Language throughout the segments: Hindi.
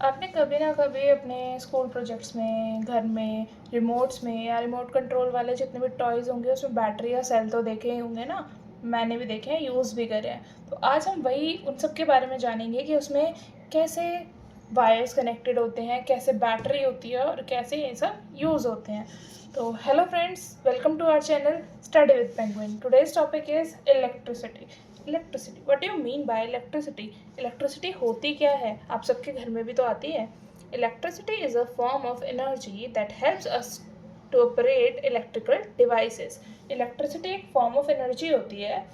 आपने कभी ना कभी अपने स्कूल प्रोजेक्ट्स में, घर में, रिमोट्स में या रिमोट कंट्रोल वाले जितने भी टॉयज़ होंगे उसमें बैटरी या सेल तो देखे ही होंगे ना। मैंने भी देखे हैं, यूज़ भी करे हैं। तो आज हम वही उन सब के बारे में जानेंगे कि उसमें कैसे वायर्स कनेक्टेड होते हैं, कैसे बैटरी होती है और कैसे ये सब यूज़ होते हैं। तो hello friends, welcome to our channel study with Penguin. Today's topic is electricity. Electricity, what do you mean by electricity? Electricity होती क्या है? आप सबके घर में भी तो आती है। Electricity is a form of energy that helps us to operate electrical devices. Electricity एक फॉर्म ऑफ एनर्जी होती है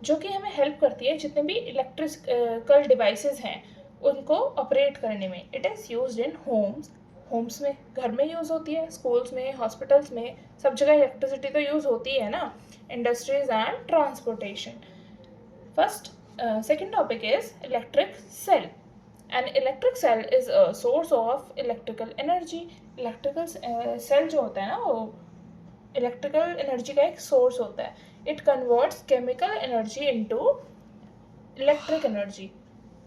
जो कि हमें हेल्प करती है जितने भी इलेक्ट्रिकल डिवाइसेस हैं उनको ऑपरेट करने में। It is used in homes. Homes में, घर में यूज़ होती है, स्कूल्स में, हॉस्पिटल्स में, सब जगह इलेक्ट्रिसिटी तो यूज़ होती है ना। Industries and transportation. Second topic is electric cell. An electric cell is a source of electrical energy. Electrical cell जो होता है ना वो इलेक्ट्रिकल एनर्जी का एक सोर्स होता है. It converts chemical energy into electric energy.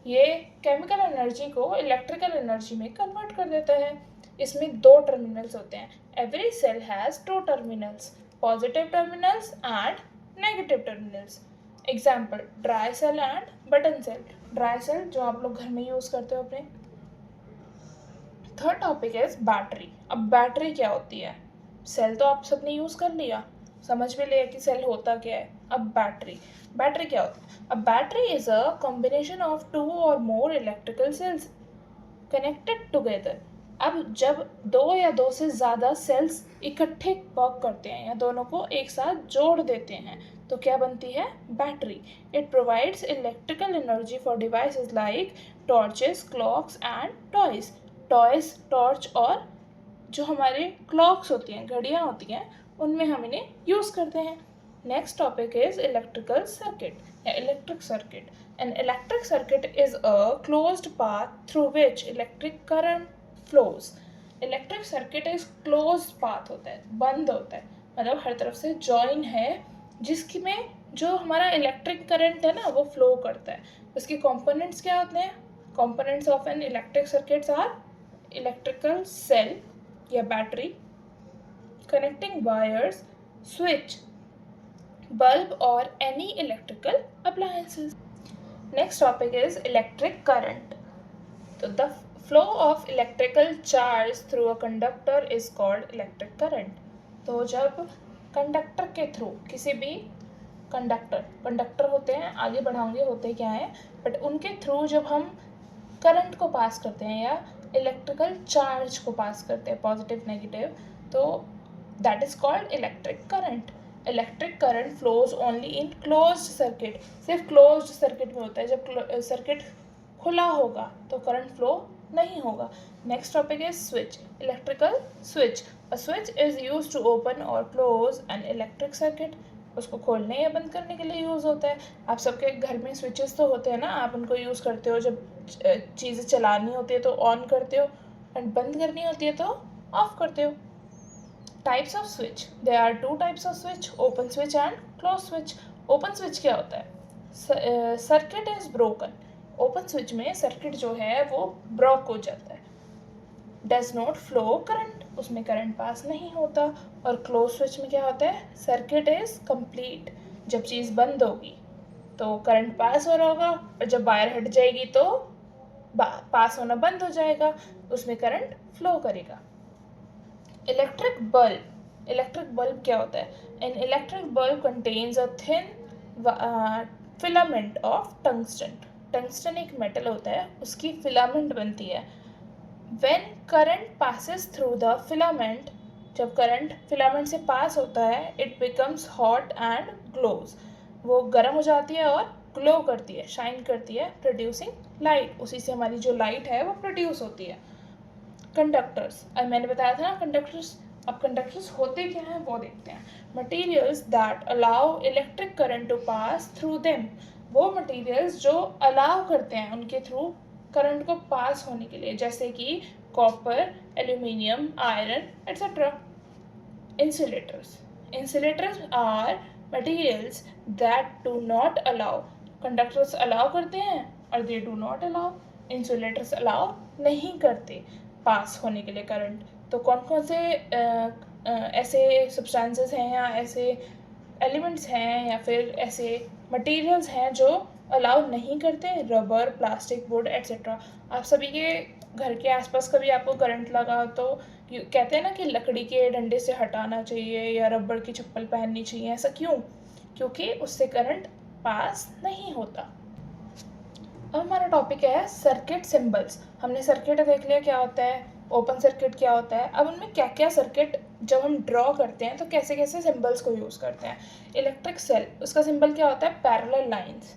ये केमिकल एनर्जी को इलेक्ट्रिकल एनर्जी में कन्वर्ट कर देता है. इसमें दो टर्मिनल्स होते हैं. Every cell has two terminals, positive terminals and negative terminals. Example, dry cell and button cell. Dry cell जो आप लोग घर में यूज़ करते हो अपने. Third topic is battery. अब बैटरी क्या होती है? सेल तो आप सबने यूज़ कर लिया, समझ में लिया कि सेल होता क्या है. अब बैटरी, बैटरी क्या होती है? अब battery is a combination of two और more electrical cells connected together. अब जब दो या दो से ज़्यादा सेल्स इकट्ठे वर्क करते हैं या दोनों को एक साथ जोड़ देते हैं तो क्या बनती है? Battery. It provides electrical energy for devices like torches, clocks and toys. Toys, torch और जो हमारे क्लॉक्स होती हैं, घड़ियाँ होती हैं, उनमें हम इन्हें यूज़ करते हैं. Next topic is electrical circuit या electric circuit. An electric circuit is a closed path through which electric current flows. Electric circuit is closed path होता है, बंद होता है, मतलब हर तरफ से जॉइन है जिसकी में जो हमारा इलेक्ट्रिक करंट है ना वो फ्लो करता है. उसके कंपोनेंट्स क्या होते हैं? Components of an electric circuits are electrical cell या battery, connecting wires, switch, bulb or any electrical appliances. Next topic is electric current. So the flow of electrical charge through a conductor is called electric current. तो जब कंडक्टर के थ्रू किसी भी कंडक्टर होते हैं, आगे बढ़ाऊंगे होते क्या है, बट उनके थ्रू जब हम करंट को पास करते हैं या इलेक्ट्रिकल चार्ज को पास करते हैं, पॉजिटिव नेगेटिव, तो that is called electric current. Electric current flows only in closed circuit. सिर्फ क्लोज्ड सर्किट में होता है. जब सर्किट खुला होगा तो करंट फ्लो नहीं होगा. Next topic is switch. Electrical switch. A switch is use to open और क्लोज एन इलेक्ट्रिक सर्किट. उसको खोलने या बंद करने के लिए यूज़ होता है. आप सबके घर में स्विचेस तो होते हैं ना, आप उनको यूज़ करते हो. जब चीज़ें चलानी होती है तो ऑन करते हो एंड बंद करनी होती है तो ऑफ करते हो. Types of switch. There are two types of switch, open switch and close switch. Open switch क्या होता है? Circuit is broken. Open switch में सर्किट जो है वो ब्रोक हो जाता है. डज नॉट फ्लो करंट, उसमें करंट पास नहीं होता. और क्लोज स्विच में क्या होता है? Circuit is complete. जब चीज़ बंद होगी तो करंट पास हो रहा होगा और जब वायर हट जाएगी तो पास होना बंद हो जाएगा, उसमें करंट फ्लो करेगा. Electric bulb. इलेक्ट्रिक बल्ब क्या होता है? An electric bulb contains a thin filament of tungsten. Tungsten एक मेटल होता है, उसकी फिलामेंट बनती है. When current passes through the filament, जब करंट फिलामेंट से पास होता है, it becomes hot and glows. वो गर्म हो जाती है और ग्लो करती है, शाइन करती है, प्रोड्यूसिंग लाइट. उसी से हमारी जो लाइट है वो प्रोड्यूस होती है. कंडक्टर्स. अब मैंने बताया था ना कंडक्टर्स. अब कंडक्टर्स होते क्या हैं वो देखते हैं. Materials that allow electric current to pass through them. वो मटीरियल्स जो अलाउ करते हैं उनके थ्रू करंट को पास होने के लिए, जैसे कि copper, aluminium, iron etcetera. Insulators. Insulators are materials that do not allow. Conductors allow करते हैं और they do not allow. Insulators allow नहीं करते पास होने के लिए करंट। तो कौन कौन से ऐसे सब्सटेंसेस हैं या ऐसे एलिमेंट्स हैं या फिर ऐसे मटेरियल्स हैं जो अलाउ नहीं करते, रबर, प्लास्टिक, वुड एट्सेट्रा। आप सभी के घर के आसपास कभी आपको करंट लगा तो कहते हैं ना कि लकड़ी के डंडे से हटाना चाहिए या रबर की चप्पल पहननी चाहिए। ऐसा क्यों? क्योंकि उससे करंट पास नहीं होता। अब हमारा टॉपिक है सर्किट सिंबल्स। हमने सर्किट देख लिया क्या होता है, ओपन सर्किट क्या होता है। अब उनमें क्या क्या सर्किट जब हम ड्रॉ करते हैं तो कैसे कैसे सिंबल्स को यूज़ करते हैं। इलेक्ट्रिक सेल, उसका सिंबल क्या होता है, पैरेलल लाइंस,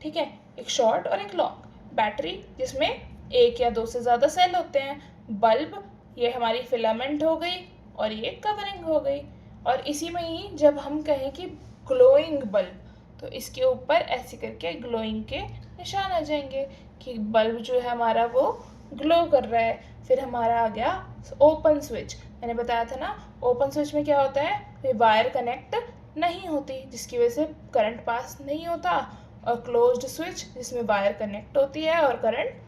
ठीक है, एक शॉर्ट और एक लॉन्ग। बैटरी जिसमें एक या दो से ज़्यादा सेल होते हैं। बल्ब, ये हमारी फिलामेंट हो गई और ये कवरिंग हो गई। और इसी में ही जब हम कहें कि ग्लोइंग बल्ब, तो इसके ऊपर ऐसे करके ग्लोइंग के निशान आ जाएंगे कि बल्ब जो है हमारा वो ग्लो कर रहा है। फिर हमारा आ गया ओपन स्विच। मैंने बताया था ना, ओपन स्विच में क्या होता है, ये वायर कनेक्ट नहीं होती जिसकी वजह से करंट पास नहीं होता। और क्लोज्ड स्विच जिसमें वायर कनेक्ट होती है और करंट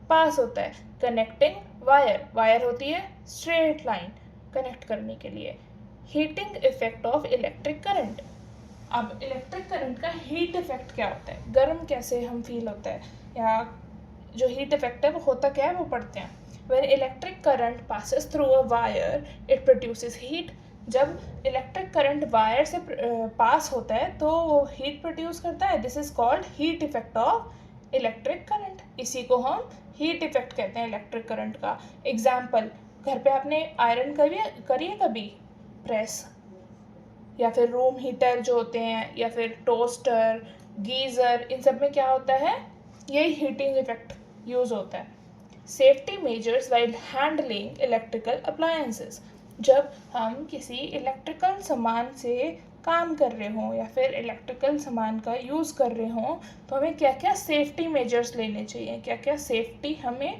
पास होता है। कनेक्टिंग वायर, वायर होती है स्ट्रेट लाइन कनेक्ट करने के लिए। Heating effect of electric current. अब इलेक्ट्रिक करंट का हीट इफेक्ट क्या होता है, गर्म कैसे हम फील होता है, या जो हीट इफेक्ट है वो होता क्या है वो पढ़ते हैं। When electric current passes through a wire, it produces heat. जब इलेक्ट्रिक करंट वायर से पास होता है तो वो हीट प्रोड्यूस करता है। This is called heat effect of electric current. इसी को हम हीट इफेक्ट कहते हैं इलेक्ट्रिक करंट का। एग्जाम्पल, घर पे आपने आयरन करी है कभी, प्रेस, या फिर रूम हीटर जो होते हैं, या फिर टोस्टर, गीज़र, इन सब में क्या होता है, यही हीटिंग इफेक्ट यूज़ होता है। Safety measures while handling electrical appliances. जब हम किसी इलेक्ट्रिकल सामान से काम कर रहे हों या फिर इलेक्ट्रिकल सामान का यूज़ कर रहे हों तो हमें क्या क्या सेफ्टी मेजर्स लेने चाहिए, क्या क्या सेफ्टी हमें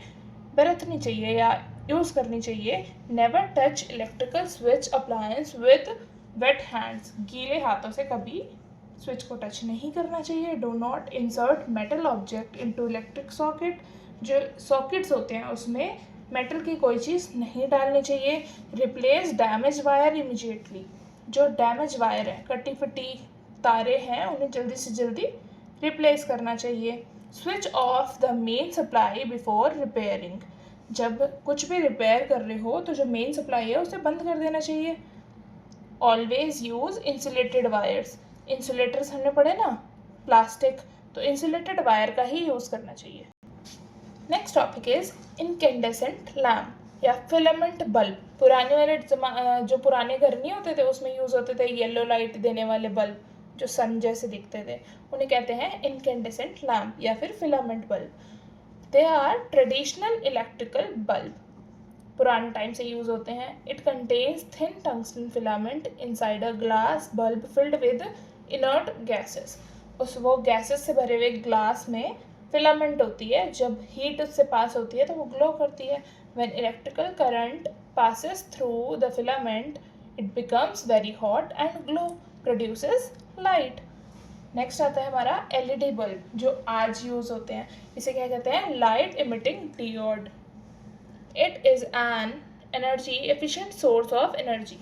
बरतनी चाहिए या यूज़ करनी चाहिए। Never touch electrical switch appliance with weight hands. गीले हाथों से कभी स्विच को टच नहीं करना चाहिए। Do not insert metal object into electric socket. जो सॉकेट्स होते हैं उसमें मेटल की कोई चीज़ नहीं डालनी चाहिए। Replace damage wire immediately. जो डैमेज वायर है, कटी फटी तारे हैं, उन्हें जल्दी से जल्दी रिप्लेस करना चाहिए। Switch off the main supply before repairing. जब कुछ भी रिपेयर कर रहे हो तो जो मेन सप्लाई है उसे बंद कर देना चाहिए। Always use insulated wires. Insulators हमने पढ़े ना, प्लास्टिक, तो इंसुलेटेड वायर का ही यूज़ करना चाहिए। Next topic is incandescent lamp या फिलामेंट बल्ब। पुराने वाले जो पुराने घर नहीं होते थे उसमें यूज़ होते थे येलो लाइट देने वाले बल्ब जो सन जैसे दिखते थे, उन्हें कहते हैं इनकेंडेसेंट लैम्प या फिर filament bulb. They are traditional electrical bulb, पुराने टाइम से यूज़ होते हैं। It contains thin tungsten filament inside a glass bulb filled with inert gases. उस वो गैसेस से भरे हुए ग्लास में फिलामेंट होती है, जब हीट उससे पास होती है तो वो ग्लो करती है। When electrical current passes through the filament it becomes very hot and glow, produces light. Next आता है हमारा एलईडी बल्ब जो आज यूज़ होते हैं। इसे क्या कहते हैं, light emitting diode. It is an energy efficient source of energy.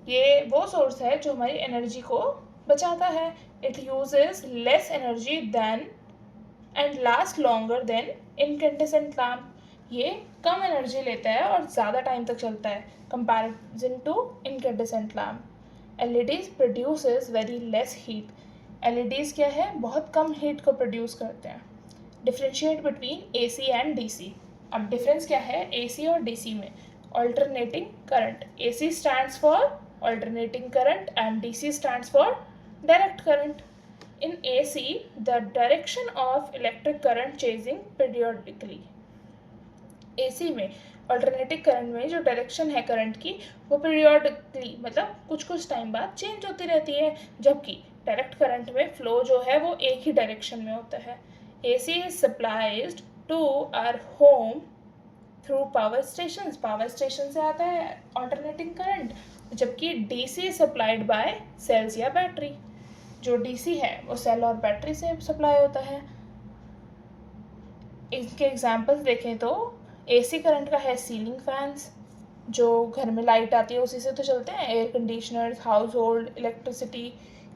ये वो सोर्स है जो हमारी एनर्जी को बचाता है। It uses less energy than and last longer than incandescent lamp. ये कम एनर्जी लेता है और ज़्यादा टाइम तक चलता है comparison to incandescent lamp. LEDs produces very less heat. LEDs क्या है, बहुत कम हीट को प्रोड्यूस करते हैं। Differentiate between AC and DC. अब डिफरेंस क्या है एसी और डीसी में, alternating current. AC stands for alternating current and DC stands for direct current. In AC, the direction of electric current changing periodically. AC में अल्टरनेटिंग करंट में जो डायरेक्शन है करंट की वो पीरियोडिकली मतलब कुछ कुछ टाइम बाद चेंज होती रहती है, जबकि डायरेक्ट करंट में फ्लो जो है वो एक ही डायरेक्शन में होता है। AC is supplied to our home through power station. Power station से आता है अल्टरनेटिंग करंट, जबकि DC सप्लाइड बाय सेल्स या बैटरी। जो डीसी है वो सेल और बैटरी से सप्लाई होता है। इसके एग्जांपल्स देखें तो एसी करंट का है सीलिंग फैंस, जो घर में लाइट आती है उसी से तो चलते हैं, air conditioners, house hold electricity,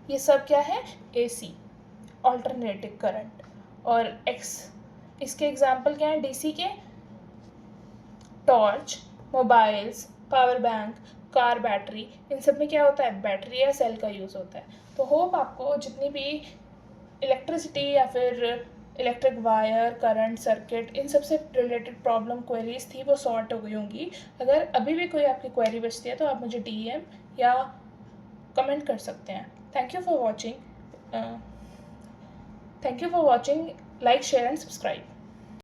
ये सब क्या है, एसी, ऑल्टरनेटिव करंट। और इसके एग्जाम्पल क्या है डीसी के, torch, mobiles, power bank, car battery, इन सब में क्या होता है, बैटरी या सेल का यूज़ होता है। तो होप आपको जितनी भी इलेक्ट्रिसिटी या फिर इलेक्ट्रिक वायर, करंट, सर्किट, इन सब से रिलेटेड प्रॉब्लम क्वेरीज थी वो सॉर्ट हो गई होंगी। अगर अभी भी कोई आपकी क्वेरी बचती है तो आप मुझे डीएम या कमेंट कर सकते हैं। Thank you for watching, like share and subscribe.